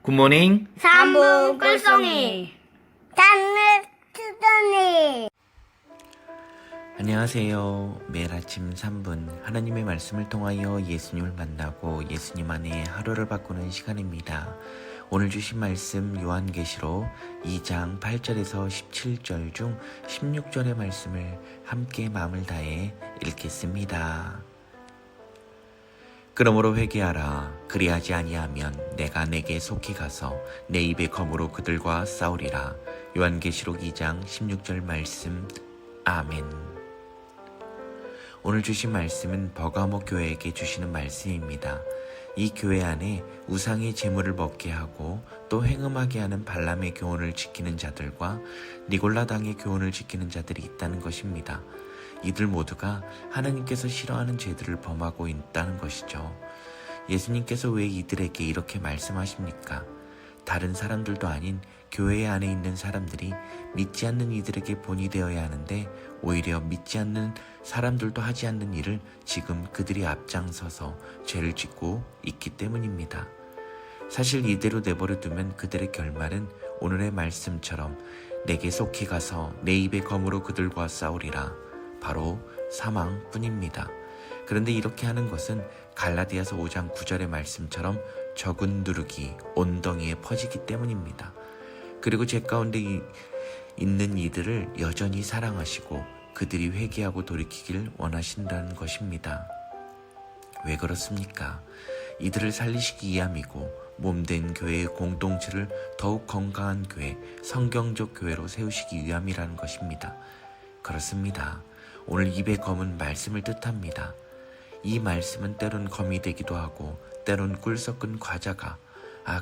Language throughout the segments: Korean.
굿모닝. 3분 꿀송이 단물 투더니. 안녕하세요. 매일 아침 3분 하나님의 말씀을 통하여 예수님을 만나고 예수님 안에 하루를 바꾸는 시간입니다. 오늘 주신 말씀 요한계시록 2장 8절에서 17절 중 16절의 말씀을 함께 마음을 다해 읽겠습니다. 그러므로 회개하라. 그리하지 아니하면 내가 내게 속히 가서 내 입의 검으로 그들과 싸우리라. 요한계시록 2장 16절 말씀. 아멘. 오늘 주신 말씀은 버가모 교회에게 주시는 말씀입니다. 이 교회 안에 우상의 제물을 먹게 하고 또 행음하게 하는 발람의 교훈을 지키는 자들과 니골라당의 교훈을 지키는 자들이 있다는 것입니다. 이들 모두가 하나님께서 싫어하는 죄들을 범하고 있다는 것이죠. 예수님께서 왜 이들에게 이렇게 말씀하십니까? 다른 사람들도 아닌 교회 안에 있는 사람들이 믿지 않는 이들에게 본이 되어야 하는데 오히려 믿지 않는 사람들도 하지 않는 일을 지금 그들이 앞장서서 죄를 짓고 있기 때문입니다. 사실 이대로 내버려 두면 그들의 결말은 오늘의 말씀처럼 내게 속히 가서 내 입의 검으로 그들과 싸우리라. 바로 사망뿐입니다. 그런데 이렇게 하는 것은 갈라디아서 5장 9절의 말씀처럼 적은 누룩이 온덩이에 퍼지기 때문입니다. 그리고 제 가운데 있는 이들을 여전히 사랑하시고 그들이 회개하고 돌이키길 원하신다는 것입니다. 왜 그렇습니까? 이들을 살리시기 위함이고 몸된 교회의 공동체를 더욱 건강한 교회, 성경적 교회로 세우시기 위함이라는 것입니다. 그렇습니다. 오늘 입의 검은 말씀을 뜻합니다. 이 말씀은 때론 검이 되기도 하고 때론 꿀 섞은 과자가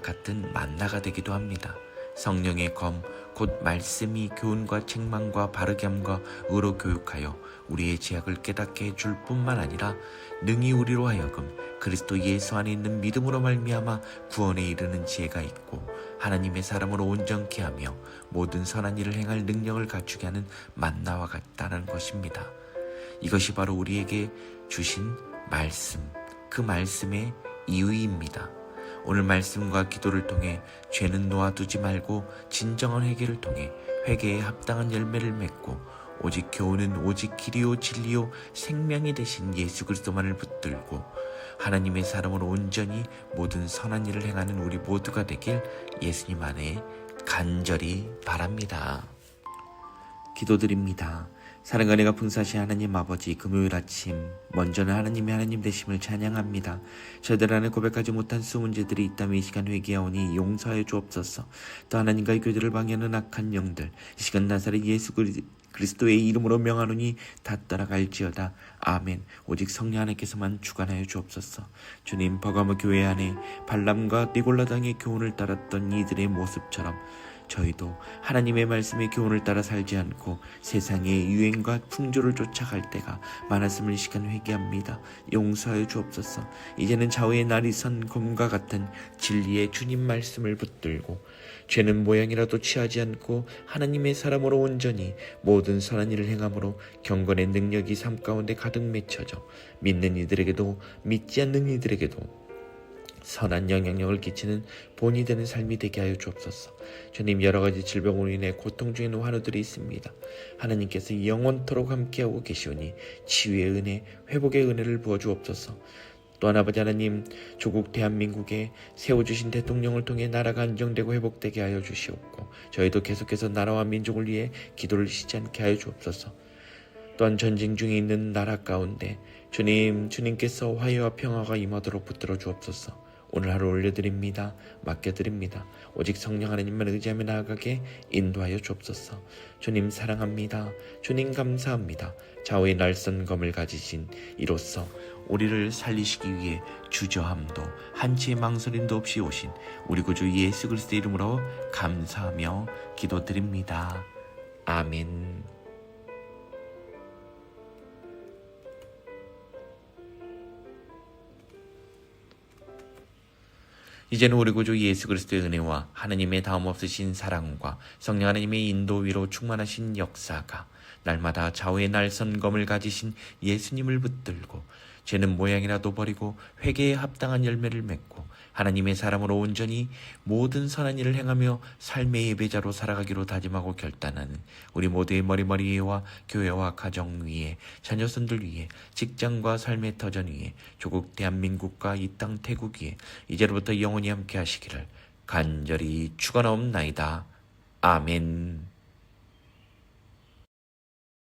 같은 만나가 되기도 합니다. 성령의 검, 곧 말씀이 교훈과 책망과 바르게 함과 의로 교육하여 우리의 죄악을 깨닫게 해줄 뿐만 아니라 능히 우리로 하여금 그리스도 예수 안에 있는 믿음으로 말미암아 구원에 이르는 지혜가 있고 하나님의 사람으로 온전케 하며 모든 선한 일을 행할 능력을 갖추게 하는 만나와 같다는 것입니다. 이것이 바로 우리에게 주신 말씀, 그 말씀의 이유입니다. 오늘 말씀과 기도를 통해 죄는 놓아두지 말고 진정한 회개를 통해 회개에 합당한 열매를 맺고 오직 교훈은 오직 길이요 진리요 생명이 되신 예수 그리스도만을 붙들고 하나님의 사람으로 온전히 모든 선한 일을 행하는 우리 모두가 되길 예수님 안에 간절히 바랍니다. 기도드립니다. 사랑과 은혜가 풍성하신 하나님 아버지, 금요일 아침 먼저는 하나님의 하나님 되심을 찬양합니다. 저희들 안에 고백하지 못한 수문제들이 있다면 이 시간 회개하오니 용서하여 주옵소서. 또 하나님과의 교제를 방해하는 악한 영들 이 시간 나사렛 예수 그리스도의 이름으로 명하노니 다 따라갈지어다. 아멘. 오직 성령 하나님께서만 주관하여 주옵소서. 주님, 버가모 교회 안에 발람과 니골라당의 교훈을 따랐던 이들의 모습처럼 저희도 하나님의 말씀의 교훈을 따라 살지 않고 세상의 유행과 풍조를 쫓아갈 때가 많았음을 이 시간 회개합니다. 용서하여 주옵소서. 이제는 좌우의 날이 선 검과 같은 진리의 주님 말씀을 붙들고 죄는 모양이라도 취하지 않고 하나님의 사람으로 온전히 모든 선한 일을 행함으로 경건의 능력이 삶 가운데 가득 맺혀져 믿는 이들에게도 믿지 않는 이들에게도 선한 영향력을 끼치는 본이 되는 삶이 되게 하여 주옵소서. 주님, 여러가지 질병으로 인해 고통 중에 있는 환우들이 있습니다. 하나님께서 영원토록 함께하고 계시오니 치유의 은혜, 회복의 은혜를 부어주옵소서. 또한 아버지 하나님, 조국 대한민국에 세워주신 대통령을 통해 나라가 안정되고 회복되게 하여 주시옵고 저희도 계속해서 나라와 민족을 위해 기도를 쉬지 않게 하여 주옵소서. 또한 전쟁 중에 있는 나라 가운데 주님께서 화해와 평화가 임하도록 붙들어 주옵소서. 오늘 하루 올려드립니다. 맡겨드립니다. 오직 성령 하나님만 의지하며 나아가게 인도하여 주옵소서. 주님 사랑합니다. 주님 감사합니다. 좌우의 날선 검을 가지신 이로써 우리를 살리시기 위해 주저함도 한치의 망설임도 없이 오신 우리 구주 예수 그리스도의 이름으로 감사하며 기도드립니다. 아멘. 이제는 우리 구주 예수 그리스도의 은혜와 하나님의 다음없으신 사랑과 성령 하나님의 인도 위로 충만하신 역사가 날마다 좌우의 날선 검을 가지신 예수님을 붙들고 죄는 모양이라도 버리고 회개에 합당한 열매를 맺고 하나님의 사람으로 온전히 모든 선한 일을 행하며 삶의 예배자로 살아가기로 다짐하고 결단하는 우리 모두의 머리머리와 교회와 가정 위에, 자녀손들 위에, 직장과 삶의 터전 위에, 조국 대한민국과 이 땅 태국 위에 이제로부터 영원히 함께 하시기를 간절히 축원하옵나이다. 아멘.